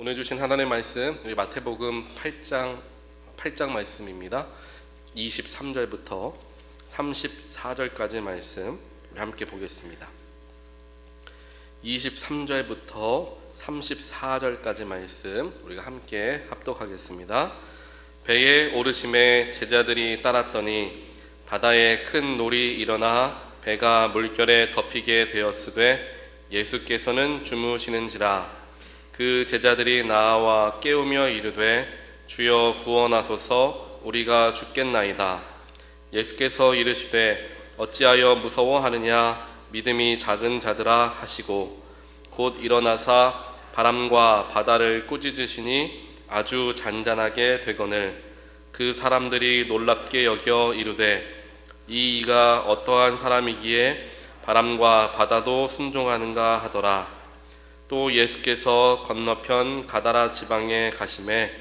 오늘 주신 하나님의 말씀 우리 마태복음 8장 말씀입니다. 23절부터 34절까지 말씀 우리 함께 보겠습니다. 23절부터 34절까지 말씀 우리가 함께 합독하겠습니다. 배에 오르심에 제자들이 따랐더니 바다에 큰 놀이 일어나 배가 물결에 덮이게 되었으되 예수께서는 주무시는지라. 그 제자들이 나와 깨우며 이르되 주여 구원하소서 우리가 죽겠나이다. 예수께서 이르시되 어찌하여 무서워하느냐 믿음이 작은 자들아 하시고 곧 일어나사 바람과 바다를 꾸짖으시니 아주 잔잔하게 되거늘 그 사람들이 놀랍게 여겨 이르되 이가 어떠한 사람이기에 바람과 바다도 순종하는가 하더라. 또 예수께서 건너편 가다라 지방에 가심에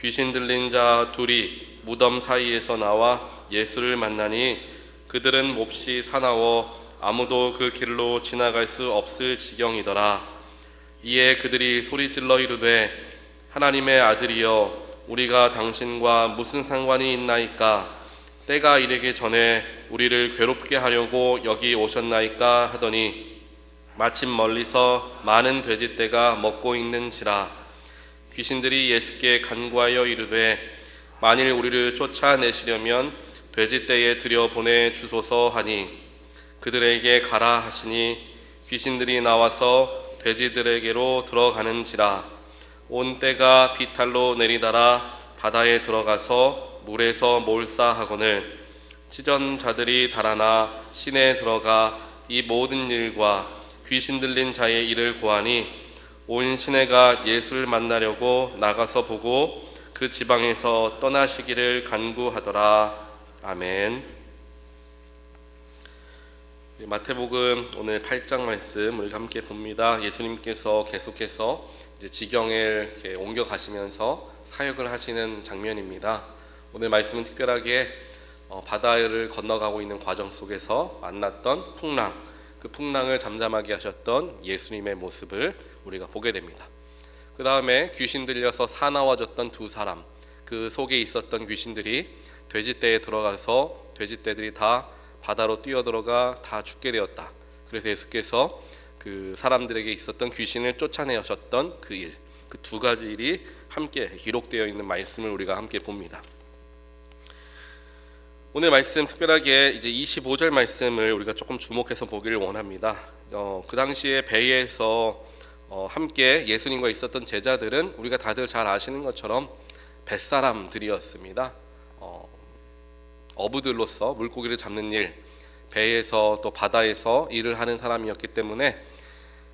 귀신 들린 자 둘이 무덤 사이에서 나와 예수를 만나니 그들은 몹시 사나워 아무도 그 길로 지나갈 수 없을 지경이더라. 이에 그들이 소리질러 이르되 하나님의 아들이여 우리가 당신과 무슨 상관이 있나이까? 때가 이르기 전에 우리를 괴롭게 하려고 여기 오셨나이까 하더니 마침 멀리서 많은 돼지떼가 먹고 있는지라. 귀신들이 예수께 간구하여 이르되 만일 우리를 쫓아내시려면 돼지떼에 들여보내 주소서 하니 그들에게 가라 하시니 귀신들이 나와서 돼지들에게로 들어가는지라. 온 떼가 비탈로 내리달아 바다에 들어가서 물에서 몰사하거늘 치전자들이 달아나 시내에 들어가 이 모든 일과 귀신 들린 자의 일을 고하니 온 시내가 예수를 만나려고 나가서 보고 그 지방에서 떠나시기를 간구하더라. 아멘. 마태복음 오늘 8장 말씀 우리 함께 봅니다. 예수님께서 계속해서 이제 지경을 이렇게 옮겨 가시면서 사역을 하시는 장면입니다. 오늘 말씀은 특별하게 바다를 건너가고 있는 과정 속에서 만났던 풍랑, 그 풍랑을 잠잠하게 하셨던 예수님의 모습을 우리가 보게 됩니다. 그 다음에 귀신 들려서 사나워졌던 두 사람, 그 속에 있었던 귀신들이 돼지떼에 들어가서 돼지떼들이 다 바다로 뛰어들어가 다 죽게 되었다. 그래서 예수께서 그 사람들에게 있었던 귀신을 쫓아내셨던 그 일, 그 두 가지 일이 함께 기록되어 있는 말씀을 우리가 함께 봅니다. 오늘 말씀 특별하게 이제 25절 말씀을 우리가 조금 주목해서 보기를 원합니다. 그 당시에 배에서 함께 예수님과 있었던 제자들은 우리가 다들 잘 아시는 것처럼 뱃사람들이었습니다. 어부들로서 물고기를 잡는 일, 배에서 또 바다에서 일을 하는 사람이었기 때문에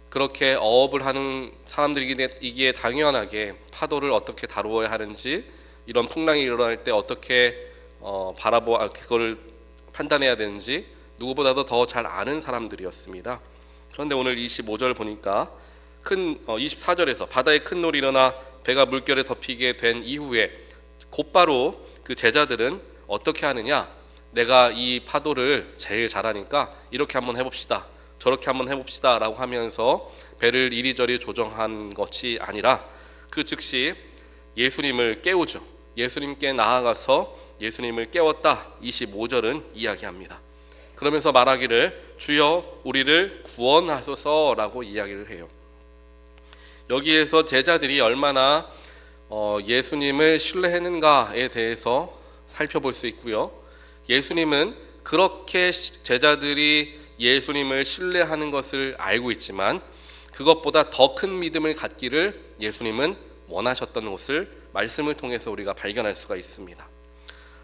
그렇게 어업을 하는 사람들이기에 당연하게 파도를 어떻게 다루어야 하는지, 이런 풍랑이 일어날 때 어떻게 그걸 판단해야 되는지 누구보다도 더 잘 아는 사람들이었습니다. 그런데 오늘 25절 보니까 24절에서 바다에 큰 놀이 일어나 배가 물결에 덮이게 된 이후에 곧바로 그 제자들은 어떻게 하느냐, 내가 이 파도를 제일 잘하니까 이렇게 한번 해봅시다, 저렇게 한번 해봅시다 라고 하면서 배를 이리저리 조정한 것이 아니라 그 즉시 예수님을 깨우죠. 예수님께 나아가서 예수님을 깨웠다. 25절은 이야기합니다. 그러면서 말하기를 주여 우리를 구원하소서라고 이야기를 해요. 여기에서 제자들이 얼마나 예수님을 신뢰했는가에 대해서 살펴볼 수 있고요. 예수님은 그렇게 제자들이 예수님을 신뢰하는 것을 알고 있지만 그것보다 더 큰 믿음을 갖기를 예수님은 원하셨던 것을 말씀을 통해서 우리가 발견할 수가 있습니다.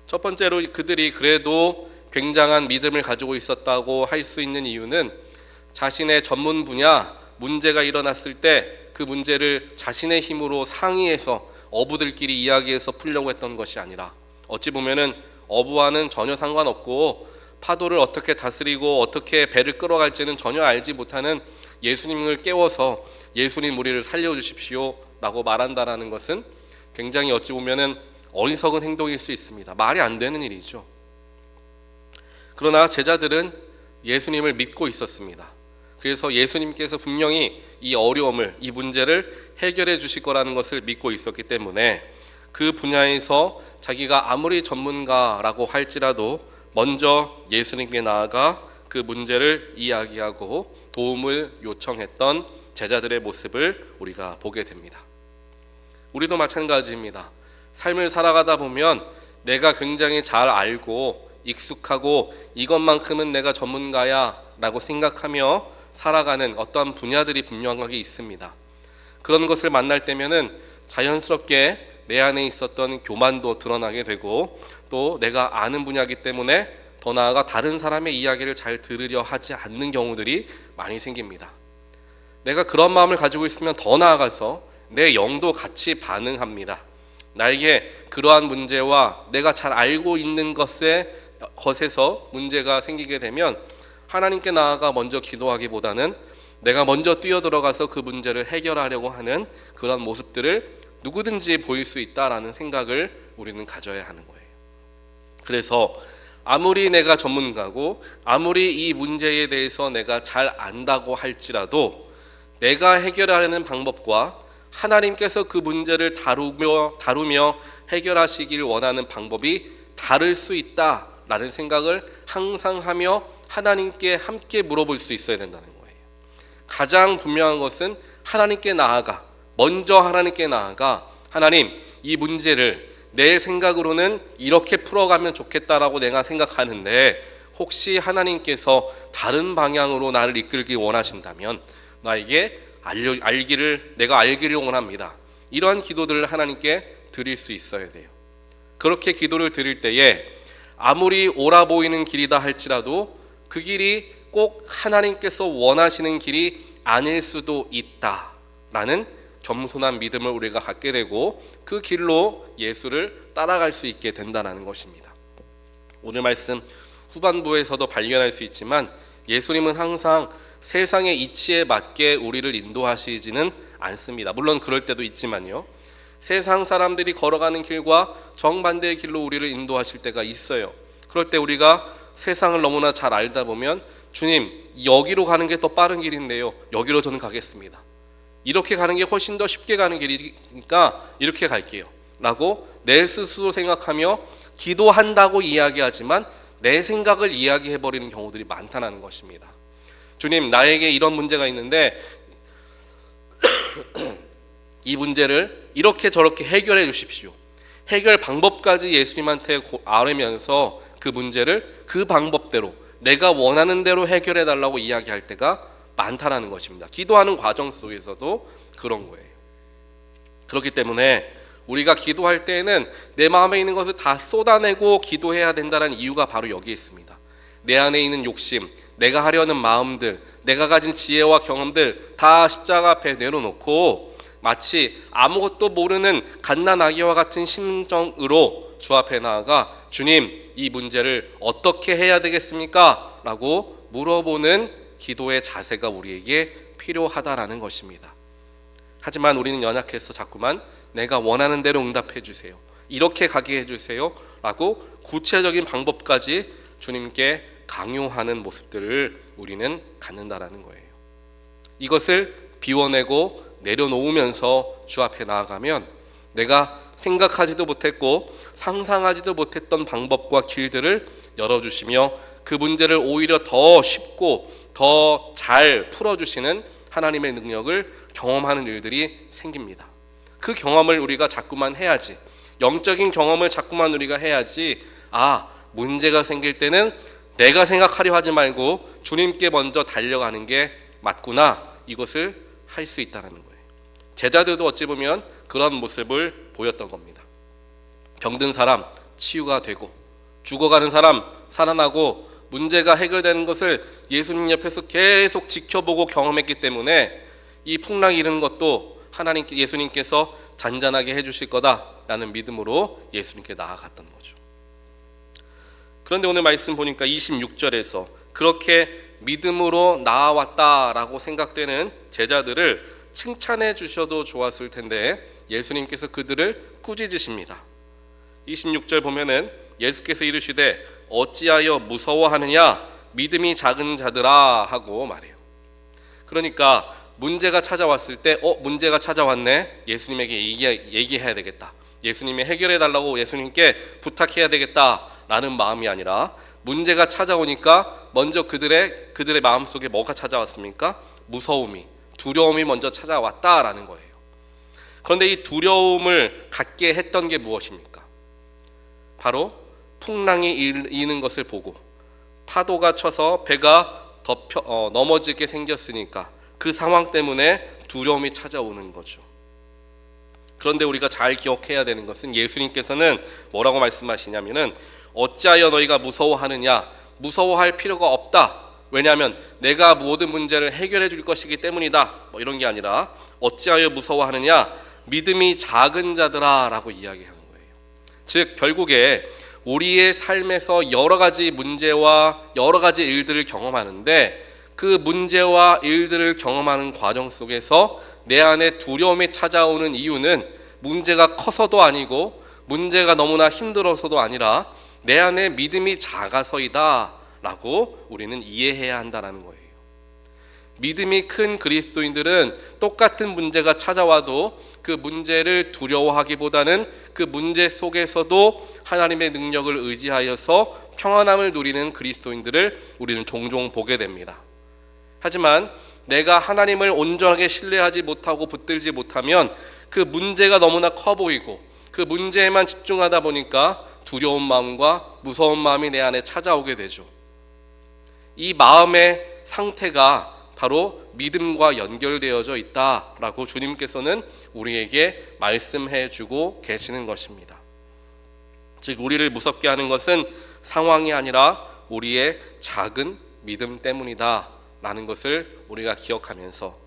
첫 번째로 그들이 그래도 굉장한 믿음을 가지고 있었다고 할 수 있는 이유는 자신의 전문 분야, 문제가 일어났을 때 그 문제를 자신의 힘으로 상의해서 어부들끼리 이야기해서 풀려고 했던 것이 아니라, 어찌 보면은 어부와는 전혀 상관없고 파도를 어떻게 다스리고 어떻게 배를 끌어갈지는 전혀 알지 못하는 예수님을 깨워서 예수님 우리를 살려주십시오 라고 말한다라는 것은 굉장히 어찌 보면은 어리석은 행동일 수 있습니다. 말이 안 되는 일이죠. 그러나 제자들은 예수님을 믿고 있었습니다. 그래서 예수님께서 분명히 이 어려움을, 이 문제를 해결해 주실 거라는 것을 믿고 있었기 때문에 그 분야에서 자기가 아무리 전문가라고 할지라도 먼저 예수님께 나아가 그 문제를 이야기하고 도움을 요청했던 제자들의 모습을 우리가 보게 됩니다. 우리도 마찬가지입니다. 삶을 살아가다 보면 내가 굉장히 잘 알고 익숙하고 이것만큼은 내가 전문가야 라고 생각하며 살아가는 어떠한 분야들이 분명하게 있습니다. 그런 것을 만날 때면은 자연스럽게 내 안에 있었던 교만도 드러나게 되고 또 내가 아는 분야이기 때문에 더 나아가 다른 사람의 이야기를 잘 들으려 하지 않는 경우들이 많이 생깁니다. 내가 그런 마음을 가지고 있으면 더 나아가서 내 영도 같이 반응합니다. 나에게 그러한 문제와 내가 잘 알고 있는 것에서 문제가 생기게 되면 하나님께 나아가 먼저 기도하기보다는 내가 먼저 뛰어들어가서 그 문제를 해결하려고 하는 그런 모습들을 누구든지 보일 수 있다라는 생각을 우리는 가져야 하는 거예요. 그래서 아무리 내가 전문가고 아무리 이 문제에 대해서 내가 잘 안다고 할지라도 내가 해결하려는 방법과 하나님께서 그 문제를 다루며 해결하시길 원하는 방법이 다를 수 있다라는 생각을 항상 하며 하나님께 함께 물어볼 수 있어야 된다는 거예요. 가장 분명한 것은 먼저 하나님께 나아가 하나님, 이 문제를 내 생각으로는 이렇게 풀어가면 좋겠다라고 내가 생각하는데 혹시 하나님께서 다른 방향으로 나를 이끌기 원하신다면 나에게 내가 알기를 원합니다. 이러한 기도들을 하나님께 드릴 수 있어야 돼요. 그렇게 기도를 드릴 때에 아무리 옳아 보이는 길이다 할지라도 그 길이 꼭 하나님께서 원하시는 길이 아닐 수도 있다라는 겸손한 믿음을 우리가 갖게 되고 그 길로 예수를 따라갈 수 있게 된다는 것입니다. 오늘 말씀 후반부에서도 발견할 수 있지만 예수님은 항상 세상의 이치에 맞게 우리를 인도하시지는 않습니다. 물론 그럴 때도 있지만요. 세상 사람들이 걸어가는 길과 정반대의 길로 우리를 인도하실 때가 있어요. 그럴 때 우리가 세상을 너무나 잘 알다 보면 주님, 여기로 가는 게 더 빠른 길인데요. 여기로 저는 가겠습니다. 이렇게 가는 게 훨씬 더 쉽게 가는 길이니까 이렇게 갈게요 라고 내 스스로 생각하며 기도한다고 이야기하지만 내 생각을 이야기해버리는 경우들이 많다는 것입니다. 주님, 나에게 이런 문제가 있는데 이 문제를 이렇게 저렇게 해결해 주십시오. 해결 방법까지 예수님한테 아뢰면서 그 문제를 그 방법대로 내가 원하는 대로 해결해 달라고 이야기할 때가 많다라는 것입니다. 기도하는 과정 속에서도 그런 거예요. 그렇기 때문에 우리가 기도할 때에는 내 마음에 있는 것을 다 쏟아내고 기도해야 된다는 이유가 바로 여기에 있습니다. 내 안에 있는 욕심, 내가 하려는 마음들, 내가 가진 지혜와 경험들 다 십자가 앞에 내려놓고 마치 아무것도 모르는 갓난아기와 같은 심정으로 주 앞에 나아가 주님, 이 문제를 어떻게 해야 되겠습니까? 라고 물어보는 기도의 자세가 우리에게 필요하다라는 것입니다. 하지만 우리는 연약해서 자꾸만 내가 원하는 대로 응답해 주세요, 이렇게 가게 해주세요 라고 구체적인 방법까지 주님께 강요하는 모습들을 우리는 갖는다라는 거예요. 이것을 비워내고 내려놓으면서 주 앞에 나아가면 내가 생각하지도 못했고 상상하지도 못했던 방법과 길들을 열어주시며 그 문제를 오히려 더 쉽고 더 잘 풀어주시는 하나님의 능력을 경험하는 일들이 생깁니다. 그 경험을 우리가 자꾸만 해야지, 영적인 경험을 자꾸만 우리가 해야지, 문제가 생길 때는 내가 생각하려 하지 말고 주님께 먼저 달려가는 게 맞구나, 이것을 할 수 있다는 거예요. 제자들도 어찌 보면 그런 모습을 보였던 겁니다. 병든 사람 치유가 되고 죽어가는 사람 살아나고 문제가 해결되는 것을 예수님 옆에서 계속 지켜보고 경험했기 때문에 이 풍랑이 이르는 것도 예수님께서 잔잔하게 해주실 거다라는 믿음으로 예수님께 나아갔던 거죠. 그런데 오늘 말씀 보니까 26절에서 그렇게 믿음으로 나아왔다라고 생각되는 제자들을 칭찬해 주셔도 좋았을 텐데 예수님께서 그들을 꾸짖으십니다. 26절 보면은 예수께서 이르시되 어찌하여 무서워하느냐 믿음이 작은 자들아 하고 말해요. 그러니까 문제가 찾아왔을 때 문제가 찾아왔네, 예수님에게 얘기해야 되겠다, 예수님이 해결해 달라고 예수님께 부탁해야 되겠다라는 마음이 아니라, 문제가 찾아오니까 먼저 그들의 마음속에 뭐가 찾아왔습니까? 무서움이, 두려움이 먼저 찾아왔다라는 거예요. 그런데 이 두려움을 갖게 했던 게 무엇입니까? 바로 풍랑이 이는 것을 보고 파도가 쳐서 배가 넘어지게 생겼으니까 그 상황 때문에 두려움이 찾아오는 거죠. 그런데 우리가 잘 기억해야 되는 것은, 예수님께서는 뭐라고 말씀하시냐면은 어찌하여 너희가 무서워하느냐, 무서워할 필요가 없다, 왜냐하면 내가 모든 문제를 해결해 줄 것이기 때문이다, 이런 게 아니라 어찌하여 무서워하느냐, 믿음이 작은 자들아 라고 이야기하는 거예요. 즉 결국에 우리의 삶에서 여러 가지 문제와 여러 가지 일들을 경험하는데, 그 문제와 일들을 경험하는 과정 속에서 내 안에 두려움이 찾아오는 이유는 문제가 커서도 아니고 문제가 너무나 힘들어서도 아니라 내 안에 믿음이 작아서이다 라고 우리는 이해해야 한다는 거예요. 믿음이 큰 그리스도인들은 똑같은 문제가 찾아와도 그 문제를 두려워하기보다는 그 문제 속에서도 하나님의 능력을 의지하여서 평안함을 누리는 그리스도인들을 우리는 종종 보게 됩니다. 하지만 내가 하나님을 온전하게 신뢰하지 못하고 붙들지 못하면 그 문제가 너무나 커 보이고 그 문제에만 집중하다 보니까 두려운 마음과 무서운 마음이 내 안에 찾아오게 되죠. 이 마음의 상태가 바로 믿음과 연결되어져 있다라고 주님께서는 우리에게 말씀해 주고 계시는 것입니다. 즉 우리를 무섭게 하는 것은 상황이 아니라 우리의 작은 믿음 때문이다 라는 것을 우리가 기억하면서,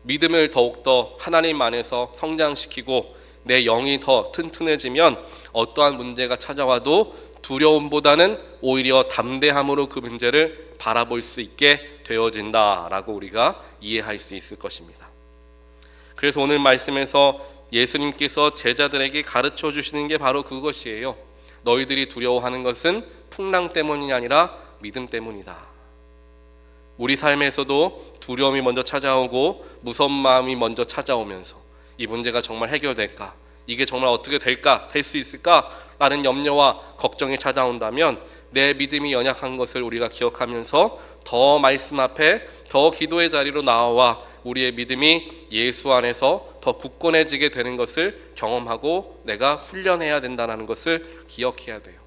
믿음을 더욱더 하나님 안에서 성장시키고 내 영이 더 튼튼해지면 어떠한 문제가 찾아와도 두려움보다는 오히려 담대함으로 그 문제를 바라볼 수 있게 되어진다라고 우리가 이해할 수 있을 것입니다. 그래서 오늘 말씀에서 예수님께서 제자들에게 가르쳐 주시는 게 바로 그것이에요. 너희들이 두려워하는 것은 풍랑 때문이 아니라 믿음 때문이다. 우리 삶에서도 두려움이 먼저 찾아오고 무서운 마음이 먼저 찾아오면서 이 문제가 정말 해결될까? 이게 정말 어떻게 될까? 될 수 있을까? 라는 염려와 걱정이 찾아온다면 내 믿음이 연약한 것을 우리가 기억하면서 더 말씀 앞에, 더 기도의 자리로 나와 우리의 믿음이 예수 안에서 더 굳건해지게 되는 것을 경험하고 내가 훈련해야 된다는 것을 기억해야 돼요.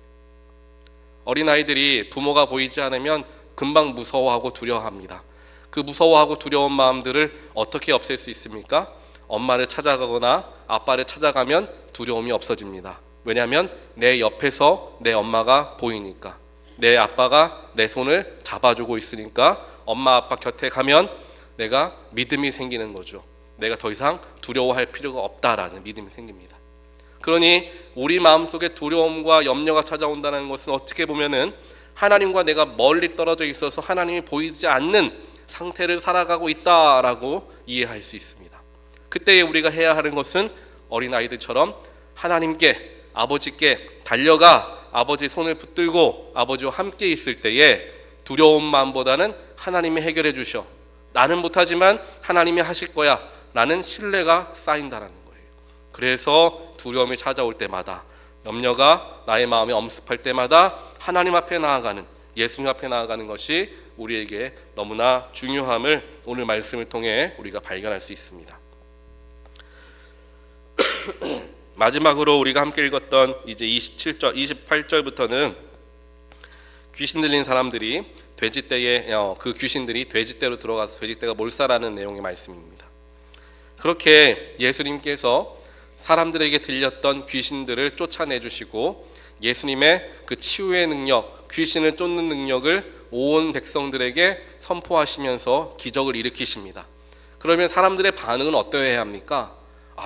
어린아이들이 부모가 보이지 않으면 금방 무서워하고 두려워합니다. 그 무서워하고 두려운 마음들을 어떻게 없앨 수 있습니까? 엄마를 찾아가거나 아빠를 찾아가면 두려움이 없어집니다. 왜냐하면 내 옆에서 내 엄마가 보이니까, 내 아빠가 내 손을 잡아주고 있으니까 엄마 아빠 곁에 가면 내가 믿음이 생기는 거죠. 내가 더 이상 두려워할 필요가 없다라는 믿음이 생깁니다. 그러니 우리 마음속에 두려움과 염려가 찾아온다는 것은 어떻게 보면은 하나님과 내가 멀리 떨어져 있어서 하나님이 보이지 않는 상태를 살아가고 있다라고 이해할 수 있습니다. 그때 우리가 해야 하는 것은 어린아이들처럼 하나님께, 아버지께 달려가 아버지 손을 붙들고 아버지와 함께 있을 때에 두려운 마음보다는 하나님이 해결해 주셔, 나는 못하지만 하나님이 하실 거야 라는 신뢰가 쌓인다는 거예요. 그래서 두려움이 찾아올 때마다, 염려가 나의 마음에 엄습할 때마다 하나님 앞에 나아가는, 예수님 앞에 나아가는 것이 우리에게 너무나 중요함을 오늘 말씀을 통해 우리가 발견할 수 있습니다. 마지막으로 우리가 함께 읽었던 이제 28절부터는 귀신 들린 사람들이 돼지떼에 그 귀신들이 돼지떼로 들어가서 돼지떼가 몰살하는 내용의 말씀입니다. 그렇게 예수님께서 사람들에게 들렸던 귀신들을 쫓아내 주시고 예수님의 그 치유의 능력, 귀신을 쫓는 능력을 온 백성들에게 선포하시면서 기적을 일으키십니다. 그러면 사람들의 반응은 어떠해야 합니까?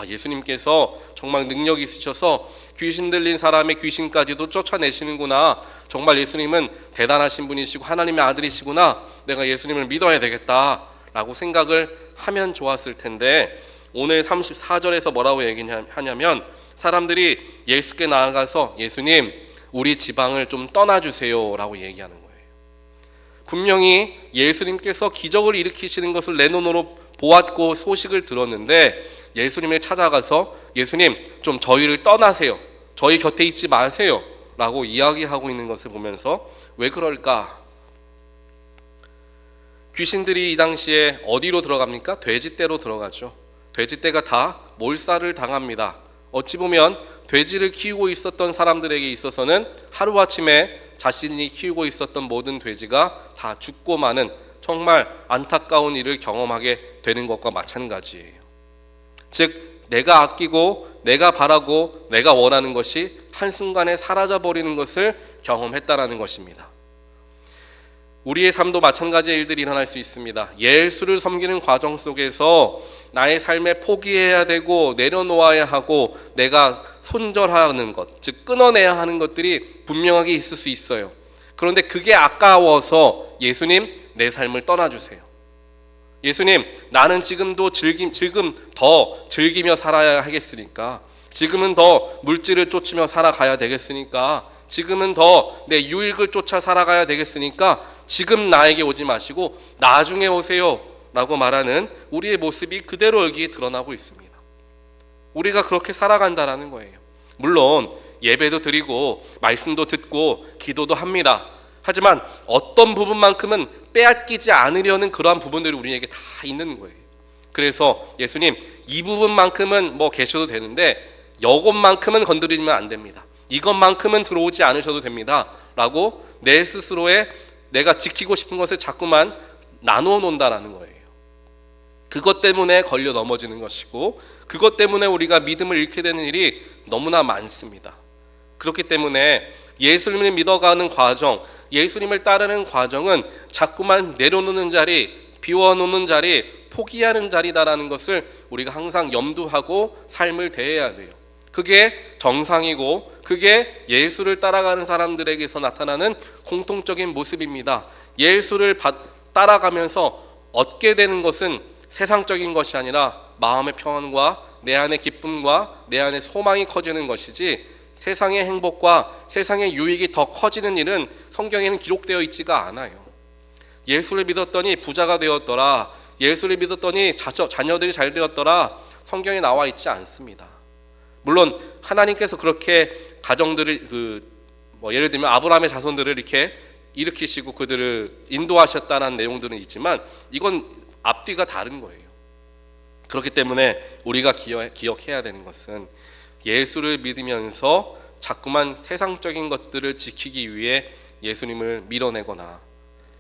예수님께서 정말 능력이 있으셔서 귀신 들린 사람의 귀신까지도 쫓아내시는구나, 정말 예수님은 대단하신 분이시고 하나님의 아들이시구나, 내가 예수님을 믿어야 되겠다 라고 생각을 하면 좋았을 텐데, 오늘 34절에서 뭐라고 얘기하냐면 사람들이 예수께 나아가서 예수님, 우리 지방을 좀 떠나주세요 라고 얘기하는 거예요. 분명히 예수님께서 기적을 일으키시는 것을 내 눈으로 보았고 소식을 들었는데 예수님을 찾아가서 예수님 좀 저희를 떠나세요. 저희 곁에 있지 마세요. 라고 이야기하고 있는 것을 보면서 왜 그럴까? 귀신들이 이 당시에 어디로 들어갑니까? 돼지떼로 들어가죠. 돼지떼가 다 몰살을 당합니다. 어찌 보면 돼지를 키우고 있었던 사람들에게 있어서는 하루아침에 자신이 키우고 있었던 모든 돼지가 다 죽고 마는 정말 안타까운 일을 경험하게 되는 것과 마찬가지예요. 즉 내가 아끼고 내가 바라고 내가 원하는 것이 한순간에 사라져버리는 것을 경험했다라는 것입니다. 우리의 삶도 마찬가지의 일들이 일어날 수 있습니다. 예수를 섬기는 과정 속에서 나의 삶에 포기해야 되고 내려놓아야 하고 내가 손절하는 것, 즉 끊어내야 하는 것들이 분명하게 있을 수 있어요. 그런데 그게 아까워서 예수님 내 삶을 떠나주세요. 예수님 나는 지금 더 즐기며 살아야 하겠으니까, 지금은 더 물질을 쫓으며 살아가야 되겠으니까, 지금은 더 내 유익을 쫓아 살아가야 되겠으니까 지금 나에게 오지 마시고 나중에 오세요 라고 말하는 우리의 모습이 그대로 여기에 드러나고 있습니다. 우리가 그렇게 살아간다라는 거예요. 물론 예배도 드리고 말씀도 듣고 기도도 합니다. 하지만 어떤 부분만큼은 빼앗기지 않으려는 그러한 부분들이 우리에게 다 있는 거예요. 그래서 예수님 이 부분만큼은 계셔도 되는데 이것만큼은 건드리면 안 됩니다. 이것만큼은 들어오지 않으셔도 됩니다 라고 내 스스로의 내가 지키고 싶은 것을 자꾸만 나누어 놓는다라는 거예요. 그것 때문에 걸려 넘어지는 것이고 그것 때문에 우리가 믿음을 잃게 되는 일이 너무나 많습니다. 그렇기 때문에 예수님을 믿어가는 과정, 예수님을 따르는 과정은 자꾸만 내려놓는 자리, 비워놓는 자리, 포기하는 자리다라는 것을 우리가 항상 염두하고 삶을 대해야 돼요. 그게 정상이고 그게 예수를 따라가는 사람들에게서 나타나는 공통적인 모습입니다. 예수를 따라가면서 얻게 되는 것은 세상적인 것이 아니라 마음의 평안과 내 안의 기쁨과 내 안의 소망이 커지는 것이지, 세상의 행복과 세상의 유익이 더 커지는 일은 성경에는 기록되어 있지가 않아요. 예수를 믿었더니 부자가 되었더라, 예수를 믿었더니 자녀들이 잘 되었더라, 성경에 나와 있지 않습니다. 물론 하나님께서 그렇게 가정들을 예를 들면 아브라함의 자손들을 이렇게 일으키시고 그들을 인도하셨다는 내용들은 있지만 이건 앞뒤가 다른 거예요. 그렇기 때문에 우리가 기억해야 되는 것은 예수를 믿으면서 자꾸만 세상적인 것들을 지키기 위해 예수님을 밀어내거나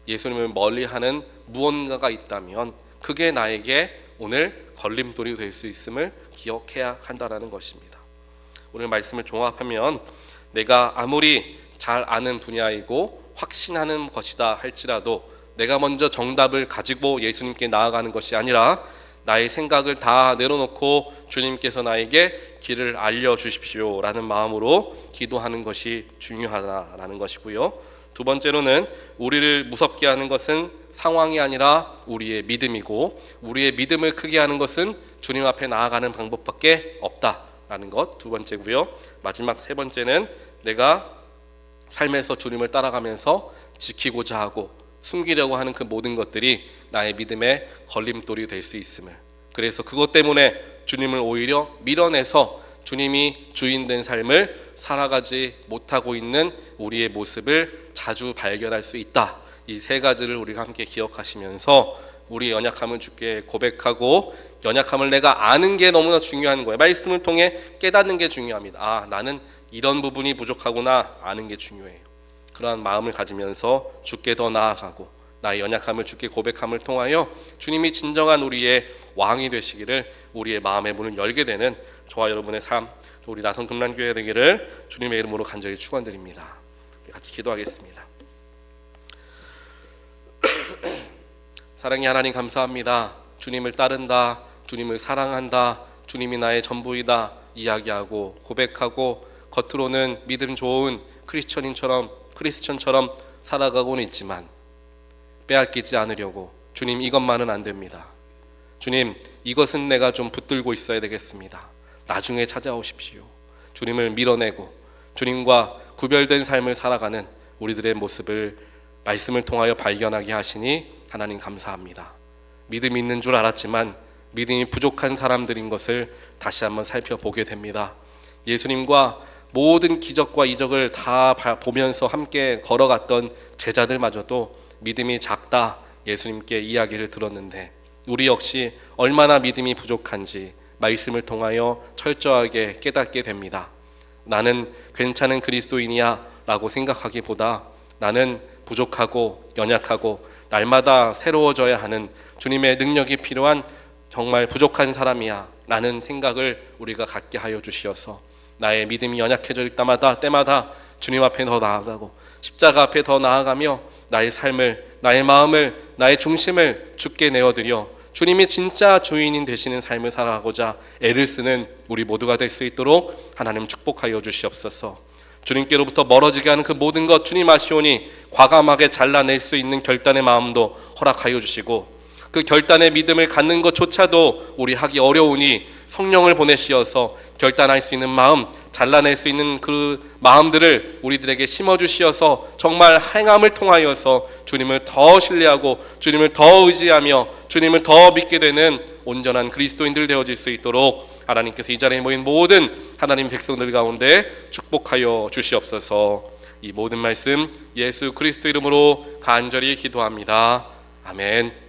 예수님을 멀리하는 무언가가 있다면 그게 나에게 오늘 걸림돌이 될 수 있음을 기억해야 한다는 것입니다. 오늘 말씀을 종합하면 내가 아무리 잘 아는 분야이고 확신하는 것이다 할지라도 내가 먼저 정답을 가지고 예수님께 나아가는 것이 아니라 나의 생각을 다 내려놓고 주님께서 나에게 길을 알려주십시오 라는 마음으로 기도하는 것이 중요하다라는 것이고요. 두 번째로는 우리를 무섭게 하는 것은 상황이 아니라 우리의 믿음이고, 우리의 믿음을 크게 하는 것은 주님 앞에 나아가는 방법밖에 없다라는 것 두 번째고요. 마지막 세 번째는 내가 삶에서 주님을 따라가면서 지키고자 하고 숨기려고 하는 그 모든 것들이 나의 믿음의 걸림돌이 될 수 있음을, 그래서 그것 때문에 주님을 오히려 밀어내서 주님이 주인된 삶을 살아가지 못하고 있는 우리의 모습을 자주 발견할 수 있다. 이 세 가지를 우리가 함께 기억하시면서 우리의 연약함을 주께 고백하고, 연약함을 내가 아는 게 너무나 중요한 거예요. 말씀을 통해 깨닫는 게 중요합니다. 나는 이런 부분이 부족하구나 아는 게 중요해요. 그러한 마음을 가지면서 주께 더 나아가고 나의 연약함을 주께 고백함을 통하여 주님이 진정한 우리의 왕이 되시기를, 우리의 마음의 문을 열게 되는 저와 여러분의 삶, 우리 나성 금란교회 되기를 주님의 이름으로 간절히 축원드립니다. 같이 기도하겠습니다. 사랑의 하나님 감사합니다. 주님을 따른다, 주님을 사랑한다, 주님이 나의 전부이다 이야기하고 고백하고 겉으로는 믿음 좋은 크리스천처럼 살아가고는 있지만 빼앗기지 않으려고 주님 이것만은 안 됩니다. 주님 이것은 내가 좀 붙들고 있어야 되겠습니다. 나중에 찾아오십시오. 주님을 밀어내고 주님과 구별된 삶을 살아가는 우리들의 모습을 말씀을 통하여 발견하게 하시니 하나님 감사합니다. 믿음이 있는 줄 알았지만 믿음이 부족한 사람들인 것을 다시 한번 살펴보게 됩니다. 예수님과 모든 기적과 이적을 다 보면서 함께 걸어갔던 제자들마저도 믿음이 작다 예수님께 이야기를 들었는데, 우리 역시 얼마나 믿음이 부족한지 말씀을 통하여 철저하게 깨닫게 됩니다. 나는 괜찮은 그리스도인이야 라고 생각하기보다 나는 부족하고 연약하고 날마다 새로워져야 하는 주님의 능력이 필요한 정말 부족한 사람이야 라는 생각을 우리가 갖게 하여 주시어서 나의 믿음이 연약해질 때마다 주님 앞에 더 나아가고 십자가 앞에 더 나아가며 나의 삶을, 나의 마음을, 나의 중심을 주께 내어드려 주님이 진짜 주인인 되시는 삶을 살아가고자 애를 쓰는 우리 모두가 될 수 있도록 하나님 축복하여 주시옵소서. 주님께로부터 멀어지게 하는 그 모든 것 주님 아시오니 과감하게 잘라낼 수 있는 결단의 마음도 허락하여 주시고, 그 결단의 믿음을 갖는 것조차도 우리 하기 어려우니 성령을 보내시어서 결단할 수 있는 마음, 잘라낼 수 있는 그 마음들을 우리들에게 심어주시어서 정말 행함을 통하여서 주님을 더 신뢰하고 주님을 더 의지하며 주님을 더 믿게 되는 온전한 그리스도인들 되어질 수 있도록 하나님께서 이 자리에 모인 모든 하나님 백성들 가운데 축복하여 주시옵소서. 이 모든 말씀 예수 그리스도 이름으로 간절히 기도합니다. 아멘.